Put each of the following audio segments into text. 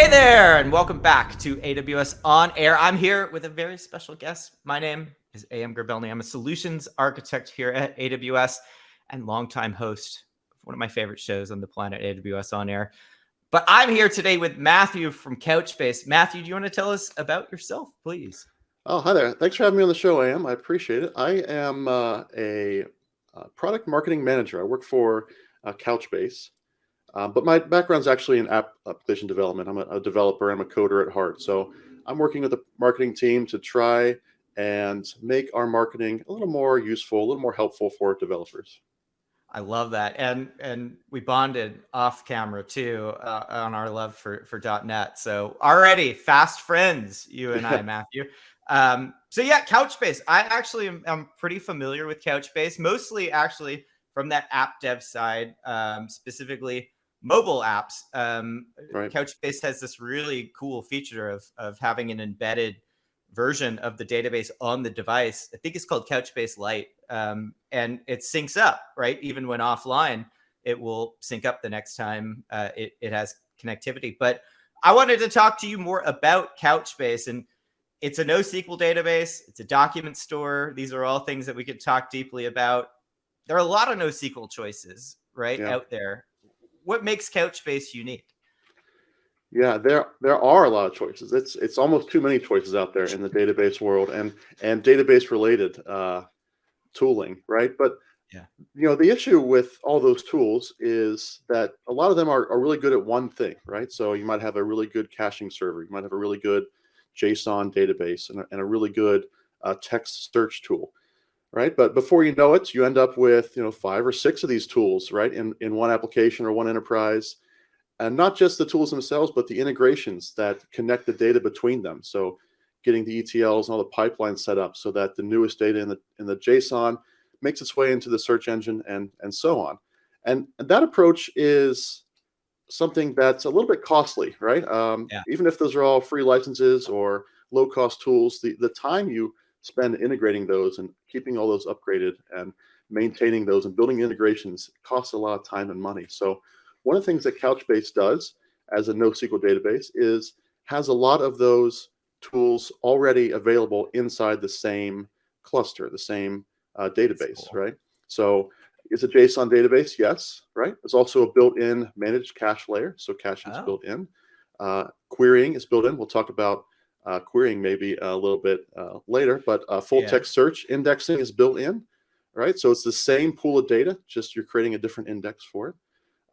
Hey there, and welcome back to AWS On Air. I'm here with a very special guest. My name is A.M. Grabelny. I'm a solutions architect here at AWS and longtime host of one of my favorite shows on the planet, AWS On Air. But I'm here today with Matthew from Couchbase. Matthew, do you want to tell us about yourself, please? Oh, hi there. Thanks for having me on the show, Am. I appreciate it. I am a product marketing manager. I work for Couchbase, but my background's actually in application development. I'm a developer. I'm a coder at heart. So I'm working with the marketing team to try and make our marketing a little more useful, a little more helpful for developers. I love that. And we bonded off camera too on our love for .NET. So already fast friends, you and I, Matthew. So yeah, Couchbase. I actually am pretty familiar with Couchbase, mostly actually from that app dev side, specifically mobile apps. Right. Couchbase has this really cool feature of having an embedded version of the database on the device. I think it's called Couchbase Lite, and it syncs up, right? Even when offline, it will sync up the next time it has connectivity. But I wanted to talk to you more about Couchbase, and it's a NoSQL database. It's a document store. These are all things that we could talk deeply about. There are a lot of NoSQL choices, right, out there. What makes Couchbase unique? Yeah, there are a lot of choices. It's almost too many choices out there in the database world and database related tooling, right? But Yeah, the issue with all those tools is that a lot of them are really good at one thing, right? So you might have a really good caching server, you might have a really good JSON database, and a really good text search tool, right? But before you know it, you end up with 5 or 6 of these tools, right, in one application or one enterprise. And not just the tools themselves, but the integrations that connect the data between them. So getting the ETLs and all the pipelines set up so that the newest data in the JSON makes its way into the search engine and so on. And that approach is something that's a little bit costly, right? yeah. Even if those are all free licenses or low-cost tools, the time you spend integrating those and keeping all those upgraded and maintaining those and building integrations costs a lot of time and money. So one of the things that Couchbase does as a NoSQL database is has a lot of those tools already available inside the same cluster, the same database, Cool. right? So it's a JSON database, yes, right? There's also a built-in managed cache layer, so caching is Oh, built in. Querying is built in. We'll talk about querying maybe a little bit later, but full yeah. text search indexing is built in, right? So it's the same pool of data, just you're creating a different index for it.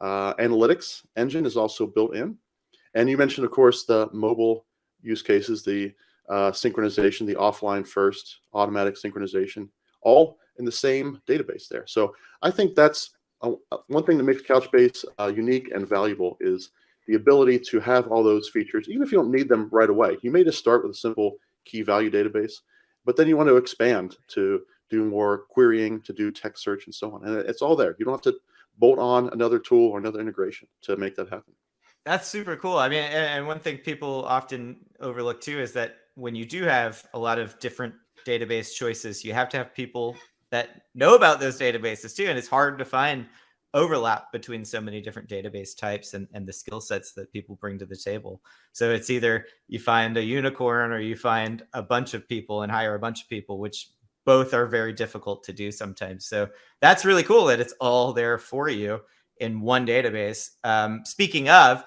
Analytics engine is also built in. And you mentioned, of course, the mobile use cases, the synchronization, the offline first, automatic synchronization, all in the same database there. So I think that's one thing that makes Couchbase unique and valuable is the ability to have all those features, even if you don't need them right away. You may just start with a simple key value database, but then you want to expand to do more querying, to do text search and so on. And it's all there. You don't have to bolt on another tool or another integration to make that happen. That's super cool. I mean, and one thing people often overlook too is that when you do have a lot of different database choices, you have to have people that know about those databases too. And it's hard to find overlap between so many different database types and the skill sets that people bring to the table. So it's either you find a unicorn or you find a bunch of people and hire a bunch of people, which both are very difficult to do sometimes. So that's really cool that it's all there for you in one database. Speaking of,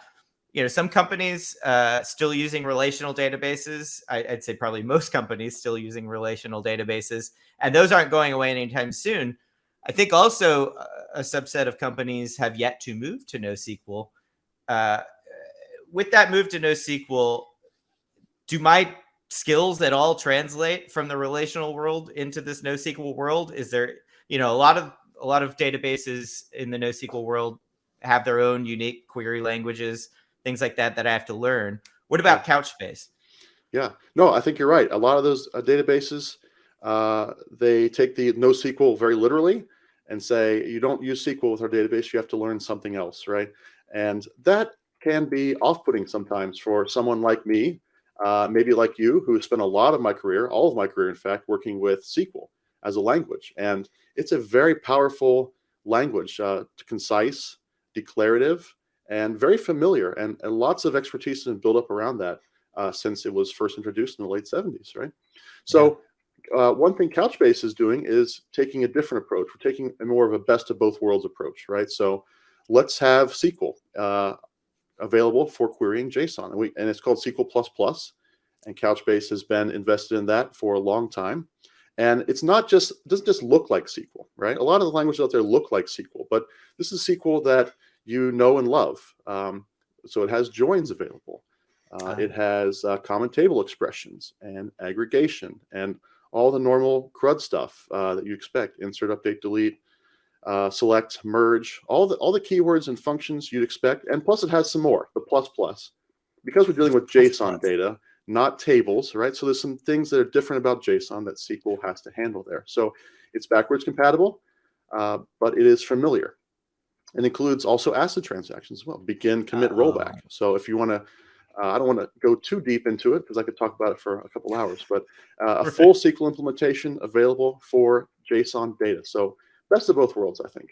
some companies still using relational databases. I'd say probably most companies still using relational databases, and those aren't going away anytime soon. I think also a subset of companies have yet to move to NoSQL. Uh, with that move to NoSQL, do my skills at all translate from the relational world into this NoSQL world? Is there, a lot of databases in the NoSQL world have their own unique query languages, things like that I have to learn. What about Couchbase? Yeah, no, I think you're right. A lot of those databases, they take the NoSQL very literally and say, you don't use SQL with our database, you have to learn something else, right? And that can be off-putting sometimes for someone like me, maybe like you, who spent a lot of my career, all of my career, in fact, working with SQL as a language. And it's a very powerful language, concise, declarative, and very familiar, and lots of expertise has been built up around that since it was first introduced in the late 70s, right? Yeah. So one thing Couchbase is doing is taking a different approach. We're taking a more of a best of both worlds approach, right? So let's have SQL available for querying JSON, and it's called SQL++, and Couchbase has been invested in that for a long time. And it's not just, it doesn't just look like SQL, right? A lot of the languages out there look like SQL, but this is SQL that you know and love. So it has joins available. It has common table expressions and aggregation and all the normal CRUD stuff that you expect: insert, update, delete, select, merge, all the keywords and functions you'd expect. And plus, it has some more, the plus plus, because we're dealing with JSON data, not tables, right? So there's some things that are different about JSON that SQL has to handle there. So it's backwards compatible, but it is familiar. It includes also ACID transactions as well, begin, commit, rollback. So if you want to, I don't want to go too deep into it because I could talk about it for a couple hours, but a full SQL implementation available for JSON data. So best of both worlds, I think.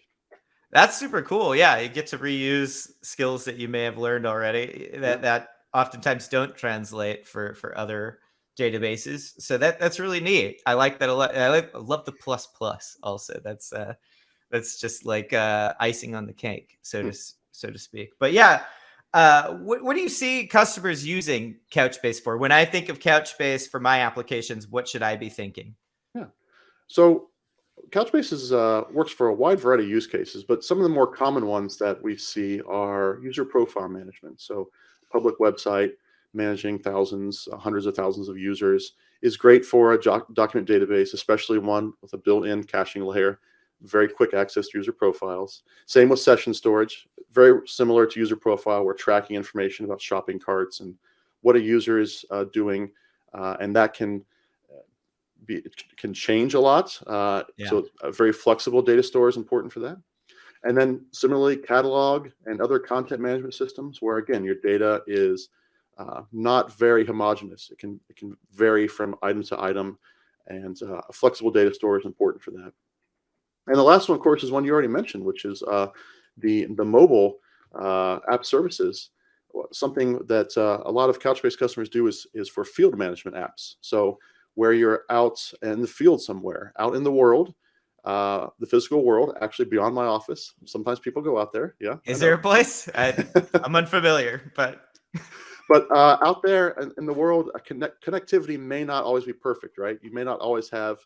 That's super cool. Yeah, you get to reuse skills that you may have learned already that oftentimes don't translate for other databases. So that's really neat. I like that a lot. I love the plus plus also. That's just like icing on the cake, so to speak. But yeah, what do you see customers using Couchbase for? When I think of Couchbase for my applications, what should I be thinking? Yeah. So Couchbase is, works for a wide variety of use cases, but some of the more common ones that we see are user profile management. So public website managing thousands, hundreds of thousands of users is great for a document database, especially one with a built-in caching layer, very quick access to user profiles. Same with session storage, very similar to user profile. We're tracking information about shopping carts and what a user is doing, and that can change a lot. So a very flexible data store is important for that. And then similarly, catalog and other content management systems, where again, your data is not very homogeneous. It can vary from item to item, and a flexible data store is important for that. And the last one, of course, is one you already mentioned, which is the mobile app services. Something that a lot of Couchbase customers do is for field management apps. So where you're out in the field somewhere, out in the world, the physical world, actually beyond my office. Sometimes people go out there. Yeah. Is there a place? I'm unfamiliar, but out there in the world, connectivity may not always be perfect, right? You may not always have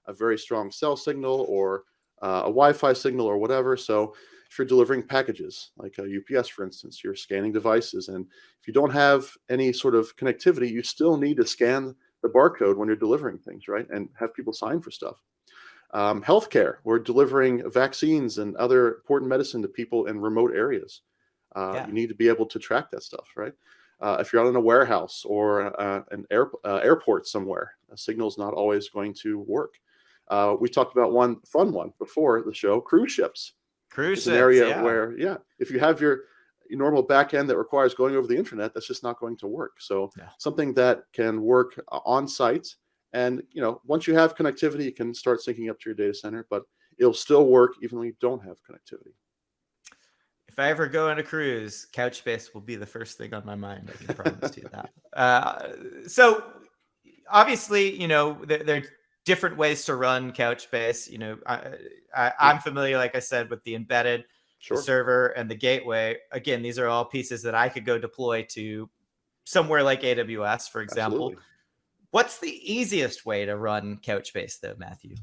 a very strong cell signal or a Wi-Fi signal or whatever. So if you're delivering packages like a UPS, for instance, you're scanning devices, and if you don't have any sort of connectivity, you still need to scan the barcode when you're delivering things, right? And have people sign for stuff. Healthcare, we're delivering vaccines and other important medicine to people in remote areas. You need to be able to track that stuff, right? If you're out in a warehouse or an airport somewhere, a signal's not always going to work. We talked about one fun one before the show: cruise ships. Cruise ships, an area where, if you have your normal back end that requires going over the internet, that's just not going to work. So something that can work on site, and once you have connectivity, you can start syncing up to your data center, but it'll still work even when you don't have connectivity. If I ever go on a cruise, Couchbase will be the first thing on my mind. I can promise you that. So obviously, there are different ways to run Couchbase. I'm familiar, like I said, with the embedded, the server, and the gateway. Again, these are all pieces that I could go deploy to somewhere like AWS, for example. Absolutely. What's the easiest way to run Couchbase, though, Matthew?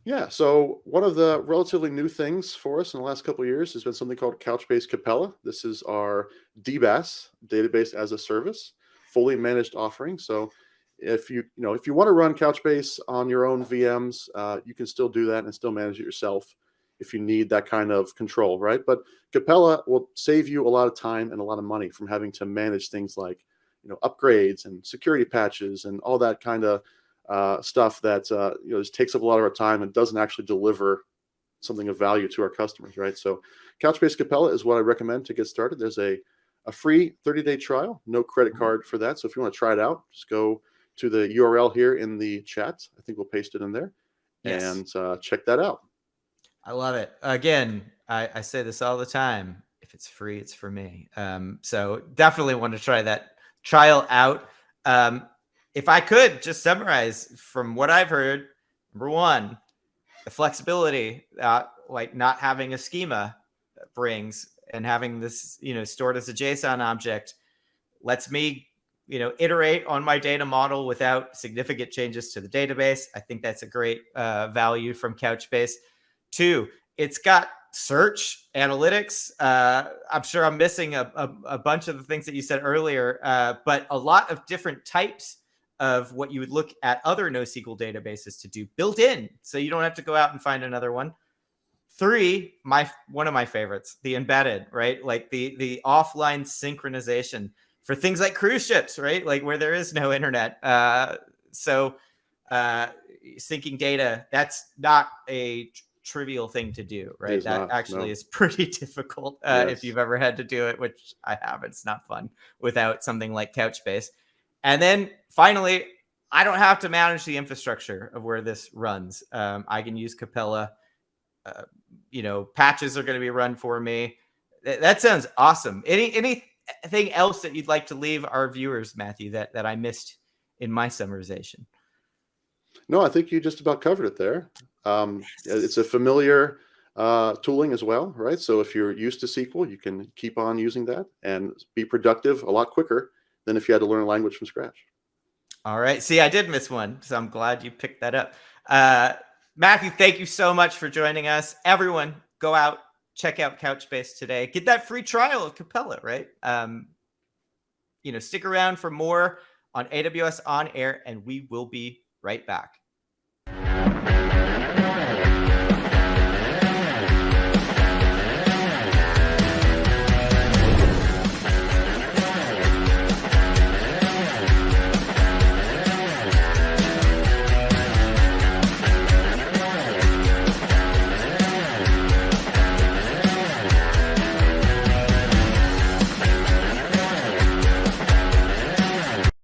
Yeah, so one of the relatively new things for us in the last couple of years has been something called Couchbase Capella. This is our DBaaS, database as a service, fully managed offering. So if you want to run Couchbase on your own VMs, you can still do that and still manage it yourself if you need that kind of control, right? But Capella will save you a lot of time and a lot of money from having to manage things like upgrades and security patches and all that kind of stuff that just takes up a lot of our time and doesn't actually deliver something of value to our customers, right? So Couchbase Capella is what I recommend to get started. There's a free 30-day trial, no credit card for that. So if you want to try it out, just go to the URL here in the chat. I think we'll paste it in there, and check that out. I love it. Again, I say this all the time. if it's free, it's for me. So definitely want to try that trial out. If I could just summarize from what I've heard, number one, the flexibility, like not having a schema brings, and having this, stored as a JSON object lets me, iterate on my data model without significant changes to the database. I think that's a great value from Couchbase. Two, it's got search analytics. I'm sure I'm missing a bunch of the things that you said earlier, but a lot of different types of what you would look at other NoSQL databases to do built in, so you don't have to go out and find another one. Three, one of my favorites, the embedded, right? Like the offline synchronization for things like cruise ships, right? Like where there is no internet. So syncing data, that's not a trivial thing to do, right? That actually is pretty difficult if you've ever had to do it, which I have. It's not fun without something like Couchbase. And then finally, I don't have to manage the infrastructure of where this runs. I can use Capella. Patches are going to be run for me. That sounds awesome. Anything else that you'd like to leave our viewers, Matthew, that I missed in my summarization? No, I think you just about covered it there. It's a familiar tooling as well, right? So if you're used to SQL, you can keep on using that and be productive a lot quicker than if you had to learn a language from scratch. All right. See, I did miss one, so I'm glad you picked that up. Matthew, thank you so much for joining us. Everyone, go out, check out Couchbase today. Get that free trial of Capella, right? Stick around for more on AWS On Air, and we will be right back.